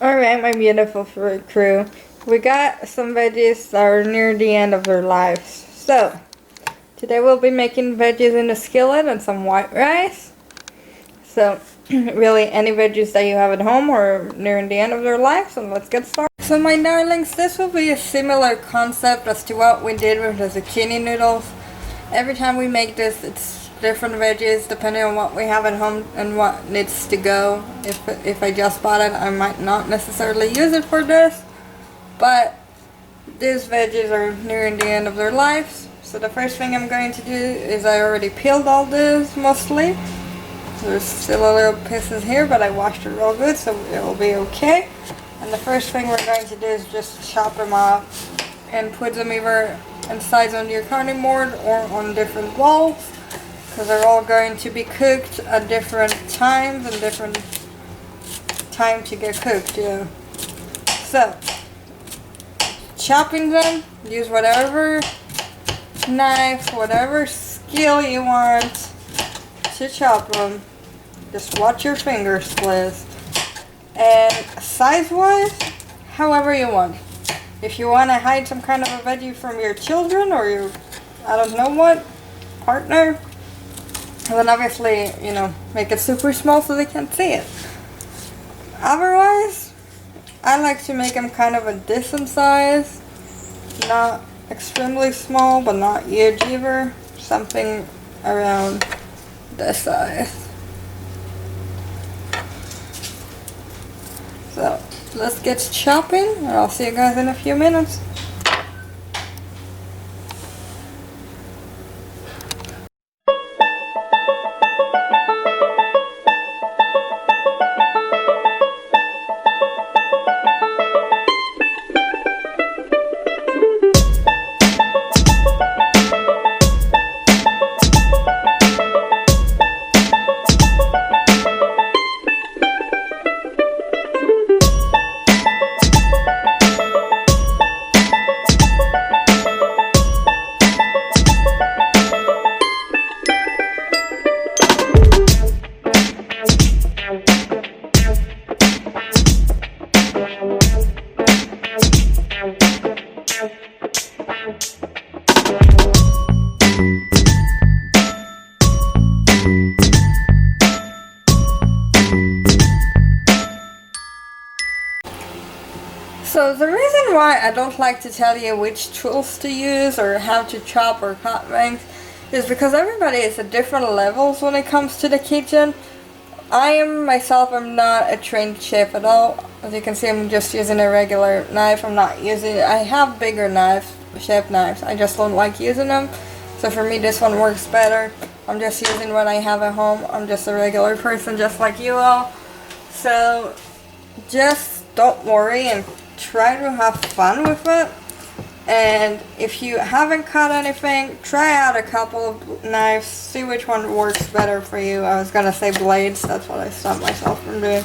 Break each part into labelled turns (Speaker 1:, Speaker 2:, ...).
Speaker 1: Alright, my beautiful fruit crew. We got some veggies that are near the end of their lives. So, today we'll be making veggies in a skillet and some white rice. So, really any veggies that you have at home or near the end of their life. So let's get started. So my darlings, this will be a similar concept as to what we did with the zucchini noodles. Every time we make this, it's different veggies depending on what we have at home and what needs to go. If I just bought it, I might not necessarily use it for this, but these veggies are nearing the end of their lives. So the first thing I'm going to do is I already peeled all this mostly. There's still a little pieces here, but I washed it real good, so it will be okay. And the first thing we're going to do is just chop them up and put them either inside on your cutting board or on different bowls, because they're all going to be cooked at different times and different time to get cooked. Yeah. So, chopping them, use whatever knife, whatever skill you want to chop them. Just watch your fingers, please. And size-wise, however you want. If you want to hide some kind of a veggie from your children or your, I don't know what, partner, then obviously, you know, make it super small so they can't see it. Otherwise, I like to make them kind of a decent size. Not extremely small, but not huge either. Something around this size. So, let's get chopping, and I'll see you guys in a few minutes. So the reason why I don't like to tell you which tools to use or how to chop or cut things is because everybody is at different levels when it comes to the kitchen. I'm not a trained chef at all. As you can see, I'm just using a regular knife. I have bigger knives, chef knives. I just don't like using them. So for me, this one works better. I'm just using what I have at home. I'm just a regular person just like you all. So just don't worry and try to have fun with it. And if you haven't cut anything, try out a couple of knives, see which one works better for you. I was gonna say blades, that's what I stopped myself from doing.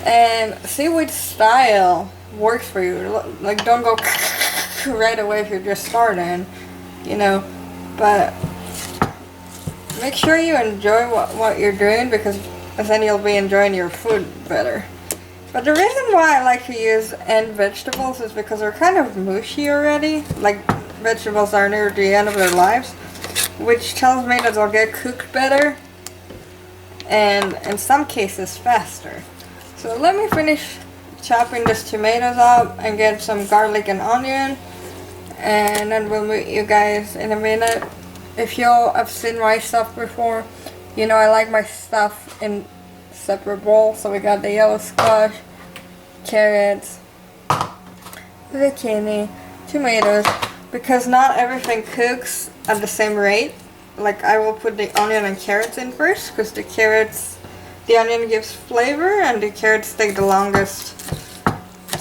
Speaker 1: And see which style works for you. Like, don't go right away if you're just starting, you know. But make sure you enjoy what you're doing, because then you'll be enjoying your food better. But the reason why I like to use end vegetables is because they're kind of mushy already. Like, vegetables are near the end of their lives, which tells me that they'll get cooked better and in some cases faster. So let me finish chopping these tomatoes up and get some garlic and onion, and then we'll meet you guys in a minute. If y'all have seen my stuff before, you know I like my stuff in separate bowl. So we got the yellow squash, carrots, zucchini, tomatoes, because not everything cooks at the same rate. Like, I will put the onion and carrots in first, because the onion gives flavor and the carrots take the longest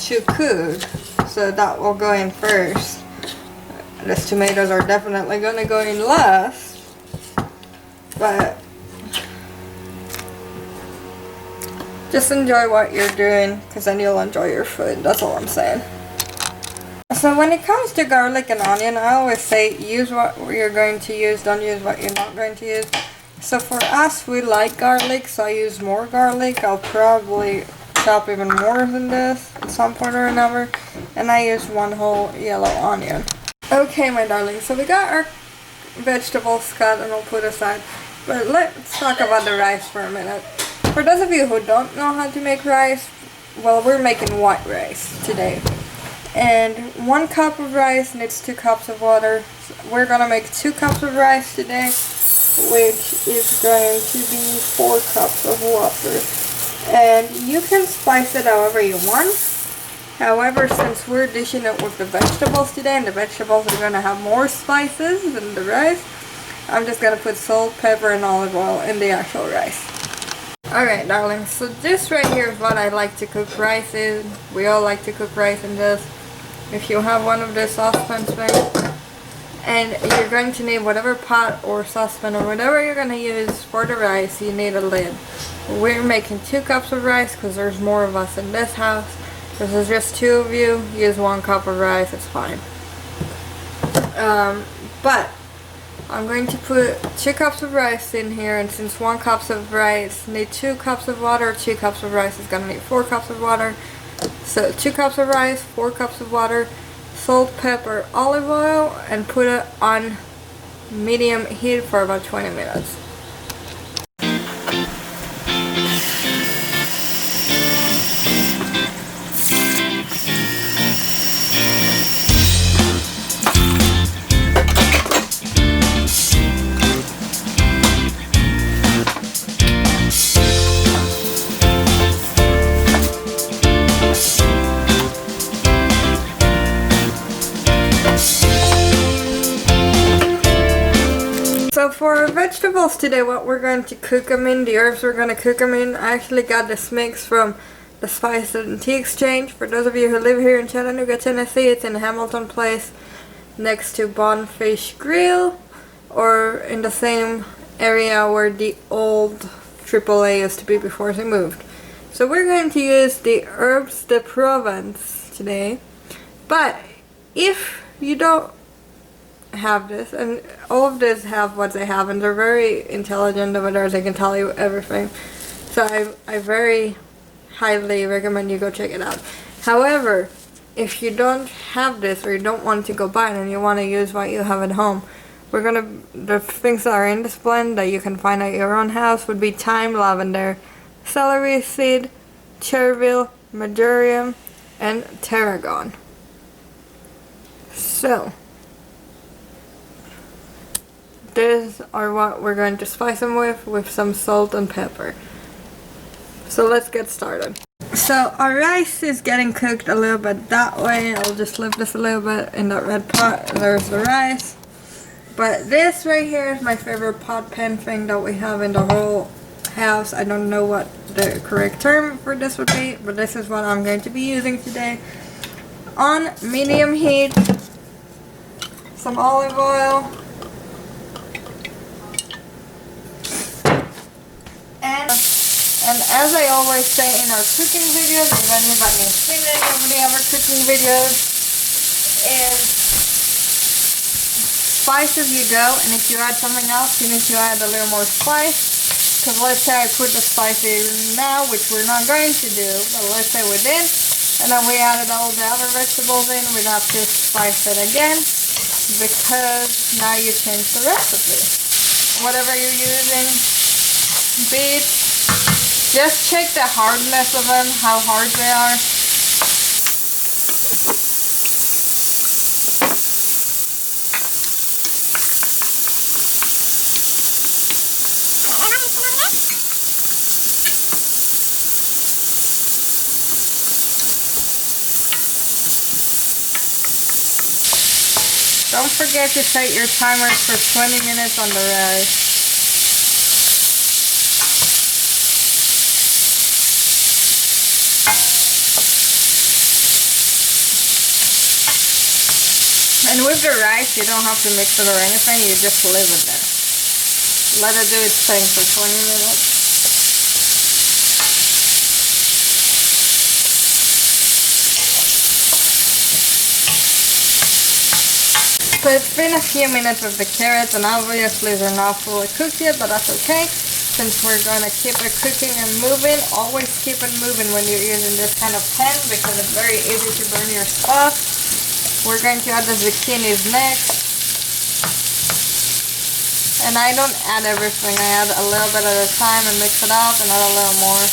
Speaker 1: to cook, so that will go in first. These tomatoes are definitely gonna go in last, but just enjoy what you're doing, because then you'll enjoy your food. That's all I'm saying. So when it comes to garlic and onion, I always say use what you're going to use, don't use what you're not going to use. So for us, we like garlic, so I use more garlic. I'll probably chop even more than this at some point or another. And I use one whole yellow onion. Okay, my darling, so we got our vegetables cut and we'll put aside. But let's talk about the rice for a minute. For those of you who don't know how to make rice, well, we're making white rice today. And 1 cup of rice needs 2 cups of water. So we're gonna make 2 cups of rice today, which is going to be 4 cups of water. And you can spice it however you want. However, since we're dishing it with the vegetables today, and the vegetables are gonna have more spices than the rice, I'm just gonna put salt, pepper, and olive oil in the actual rice. Alright, darling, so this right here is what I like to cook rice in. We all like to cook rice in this. If you have one of the saucepans, and you're going to need whatever pot or saucepan or whatever you're going to use for the rice, you need a lid. We're making 2 cups of rice because there's more of us in this house. If there's just 2 of you, use 1 cup of rice, it's fine. But I'm going to put 2 cups of rice in here, and since 1 cup of rice need 2 cups of water, 2 cups of rice is going to need 4 cups of water. So 2 cups of rice, 4 cups of water, salt, pepper, olive oil, and put it on medium heat for about 20 minutes. So for our vegetables today, what we're going to cook them in, the herbs we're going to cook them in, I actually got this mix from the Spice and Tea Exchange. For those of you who live here in Chattanooga, Tennessee, it's in Hamilton Place next to Bonefish Grill, or in the same area where the old AAA used to be before they moved. So we're going to use the Herbs de Provence today, but if you don't have this, and all of this have what they have, and they're very intelligent over there, they can tell you everything, so I very highly recommend you go check it out. However, if you don't have this, or you don't want to go buy it and you want to use what you have at home, the things that are in this blend that you can find at your own house would be thyme, lavender, celery seed, chervil, marjoram, and tarragon. So these are what we're going to spice them with some salt and pepper. So let's get started. So our rice is getting cooked a little bit that way. I'll just leave this a little bit in that red pot. There's the rice. But this right here is my favorite pot pan thing that we have in the whole house. I don't know what the correct term for this would be, but this is what I'm going to be using today. On medium heat, some olive oil, and as I always say in our cooking videos, if anybody has seen any of the other cooking videos, is spice as you go, and if you add something else, you need to add a little more spice. Because let's say I put the spice in now, which we're not going to do, but let's say we did, and then we added all the other vegetables in, we'd have to spice it again, because now you change the recipe. Whatever you're using, beets, just check the hardness of them, how hard they are. Don't forget to set your timer for 20 minutes on the rice. And with the rice, you don't have to mix it or anything, you just leave it there. Let it do its thing for 20 minutes. So it's been a few minutes with the carrots, and obviously they're not fully cooked yet, but that's okay. since we're going to keep it cooking and moving, always keep it moving when you're using this kind of pan because it's very easy to burn your stuff. We're going to add the zucchinis next. And I don't add everything, I add a little bit at a time and mix it up and add a little more.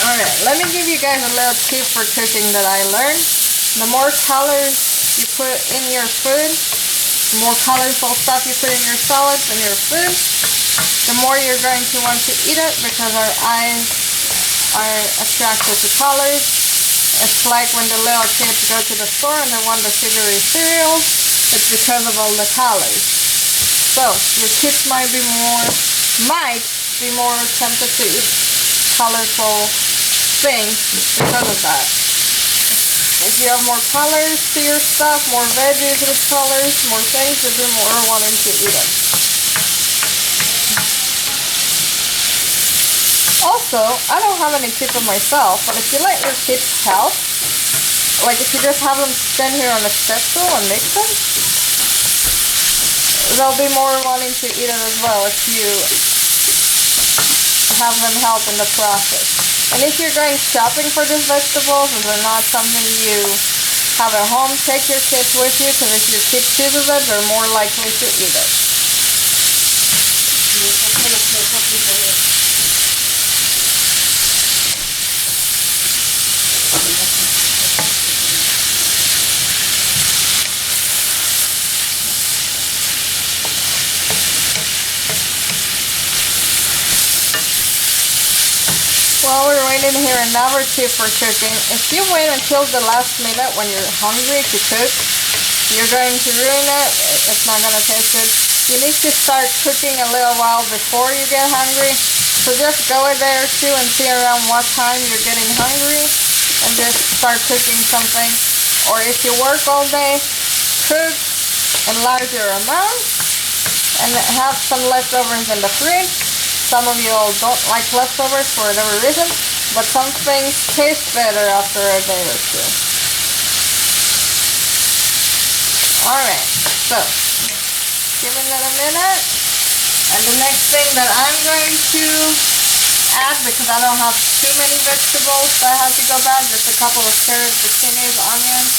Speaker 1: Alright, let me give you guys a little tip for cooking that I learned. The more colors you put in your food, the more colorful stuff you put in your salads and your food, the more you're going to want to eat it because our eyes are attracted to colors. It's like when the little kids go to the store and they want the sugary cereals, it's because of all the colors. So, your kids might be more tempted to eat colorful things because of that. If you have more colors to your stuff, more veggies with colors, more things, you'll be more wanting to eat it. Also, I don't have any tip of myself, but if you let your kids help, like if you just have them stand here on a step stool and mix them, they'll be more wanting to eat it as well if you have them help in the process. And if you're going shopping for these vegetables and they're not something you have at home, take your kids with you because if your kid chooses it, they're more likely to eat it. While we're waiting here, another tip for cooking. If you wait until the last minute when you're hungry to cook, you're going to ruin it. It's not going to taste good. You need to start cooking a little while before you get hungry. So just go a day or two and see around what time you're getting hungry and just start cooking something. Or if you work all day, cook in larger amounts and have some leftovers in the fridge. Some of you all don't like leftovers for whatever reason, but some things taste better after a day or two. Alright, so giving it a minute. And the next thing that I'm going to add, because I don't have too many vegetables that have to go bad, just a couple of carrots, zucchinis, onions,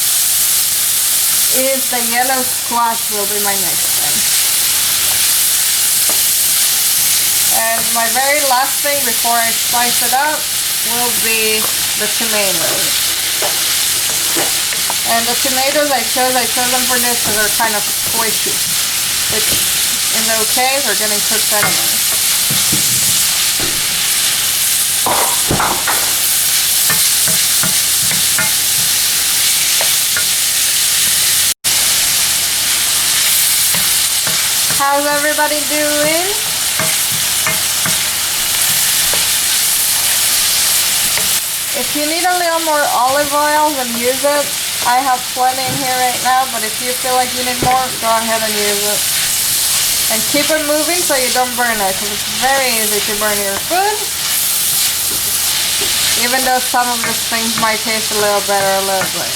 Speaker 1: is the yellow squash will be my next thing. And my very last thing before I slice it up will be the tomatoes. And the tomatoes I chose them for this because they're kind of squishy, which is okay, they're getting cooked anyway. How's everybody doing? If you need a little more olive oil, then use it. I have plenty in here right now, but if you feel like you need more, go ahead and use it. And keep it moving so you don't burn it, because it's very easy to burn your food. Even though some of these things might taste a little better a little bit.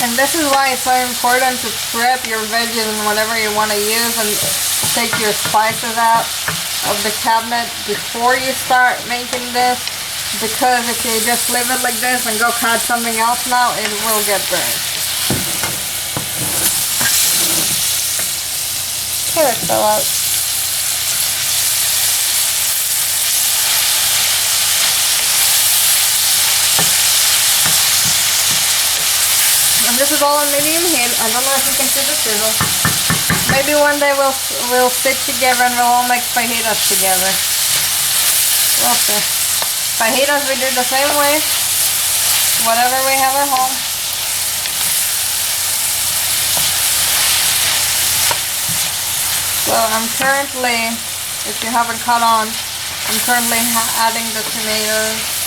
Speaker 1: And this is why it's so important to prep your veggies and whatever you want to use and take your spices out of the cabinet before you start making this, because if you just leave it like this and go cut something else now, it will get burnt. Okay, that fell out. And this is all on medium heat. I don't know if you can see the sizzle. Maybe one day we'll sit together and we'll all make fajitas together. We'll see. Fajitas we do the same way. Whatever we have at home. So I'm currently, if you haven't caught on, I'm currently adding the tomatoes.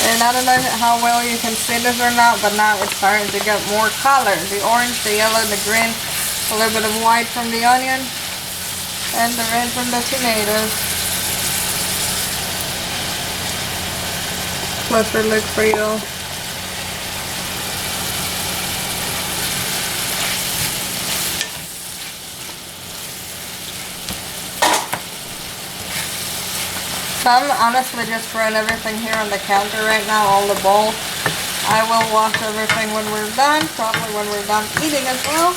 Speaker 1: And I don't know how well you can see this or not, but now it's starting to get more color. The orange, the yellow, the green, a little bit of white from the onion. And the red from the tomatoes. Closer look for you. So I'm honestly just throwing everything here on the counter right now, all the bowls. I will wash everything when we're done, probably when we're done eating as well.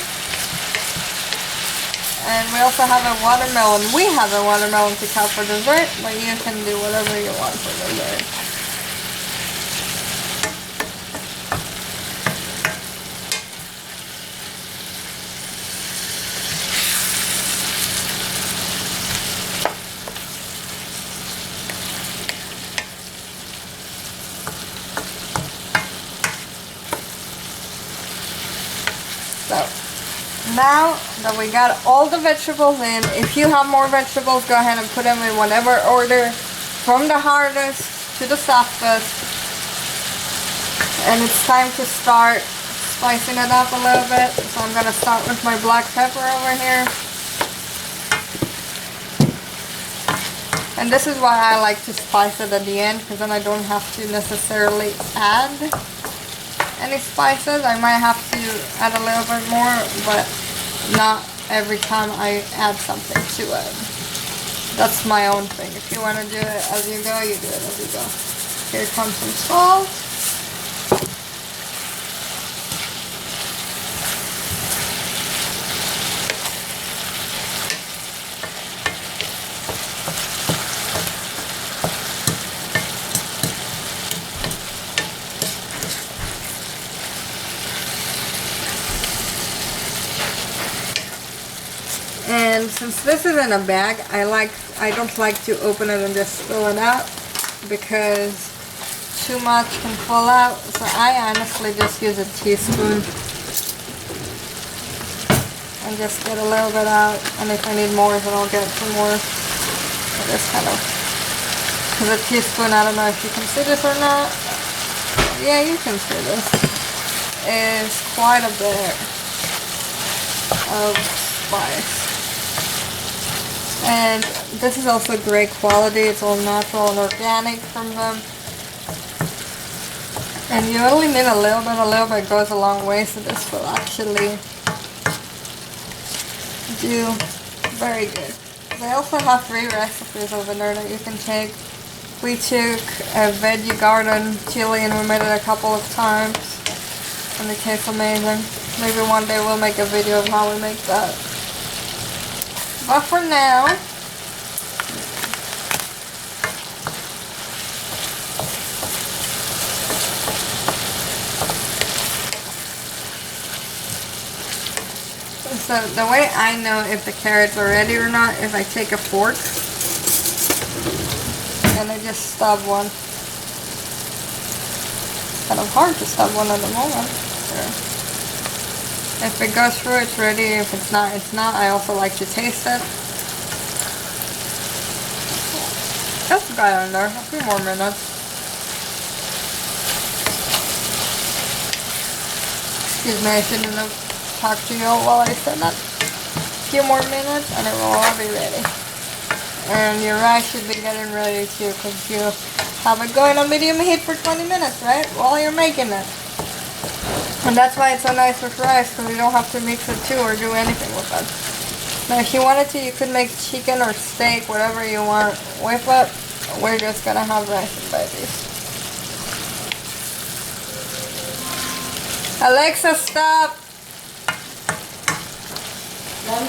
Speaker 1: And we also have a watermelon. We have a watermelon to cut for dessert, but you can do whatever you want for dessert. So, now that we got all the vegetables in, if you have more vegetables, go ahead and put them in whatever order, from the hardest to the softest. And it's time to start spicing it up a little bit. So I'm going to start with my black pepper over here. And this is why I like to spice it at the end, because then I don't have to necessarily add any spices. I might have to add a little bit more, but not every time I add something to it. That's my own thing. If you want to do it as you go, you do it as you go. Here comes some salt. And since this is in a bag, I don't like to open it and just spill it out, because too much can fall out. So I honestly just use a teaspoon and just get a little bit out. And if I need more, then I'll get some more. So this kind of, because a teaspoon, I don't know if you can see this or not. Yeah, you can see this. Is quite a bit of spice. And this is also great quality. It's all natural and organic from them. And you only need a little bit goes a long way, so this will actually do very good. They also have 3 recipes over there that you can take. We took a veggie garden chili and we made it a couple of times, and it tastes amazing. Maybe one day we'll make a video of how we make that. But for now, so the way I know if the carrots are ready or not is I take a fork and I just stab one. It's kind of hard to stab one at the moment. There. If it goes through, it's ready. If it's not, it's not. I also like to taste it. Just got it in there. A few more minutes. Excuse me, I shouldn't have talked to you while I said that. A few more minutes and it will all be ready. And your rice should be getting ready too, because you have it going on medium heat for 20 minutes, right? While you're making it. And that's why it's so nice with rice, because you don't have to mix it too or do anything with it. Now if you wanted to, you could make chicken or steak, whatever you want with it. We're just gonna have rice and veggies. Alexa, stop! So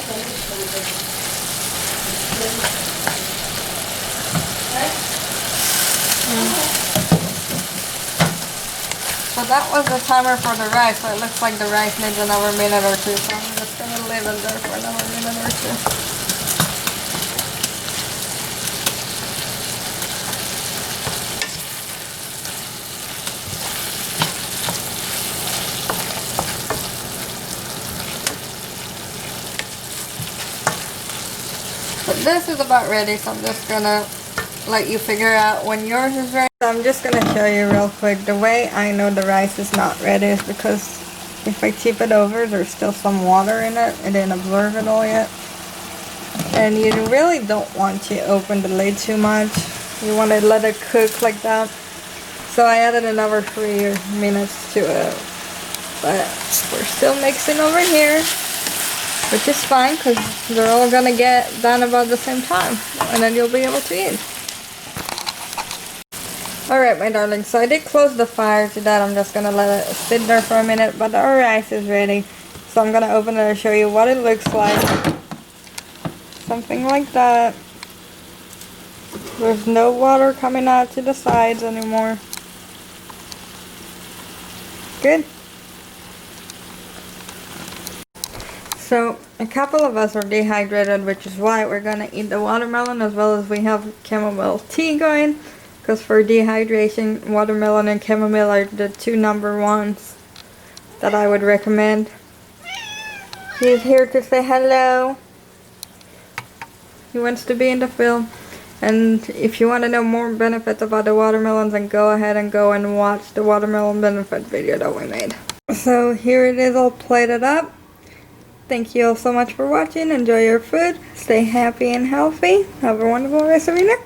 Speaker 1: that was the timer for the rice, so it looks like the rice needs another minute or two, so I'm just gonna leave it there for another minute or two. But this is about ready, so I'm just gonna let you figure out when yours is ready. So I'm just gonna show you real quick. The way I know the rice is not ready is because if I tip it over, there's still some water in it. It didn't absorb it all yet. And you really don't want to open the lid too much. You want to let it cook like that. So I added another 3 minutes to it. But we're still mixing over here, which is fine because they're all gonna get done about the same time. And then you'll be able to eat. Alright my darling, so I did close the fire to that. I'm just gonna let it sit there for a minute, but our rice is ready. So I'm gonna open it and show you what it looks like. Something like that. There's no water coming out to the sides anymore. Good. So a couple of us are dehydrated, which is why we're gonna eat the watermelon, as well as we have chamomile tea going. Because for dehydration, watermelon and chamomile are the 2 number ones that I would recommend. He's here to say hello. He wants to be in the film. And if you want to know more benefits about the watermelons, then go ahead and go and watch the watermelon benefit video that we made. So here it is all plated up. Thank you all so much for watching. Enjoy your food. Stay happy and healthy. Have a wonderful rest of your day.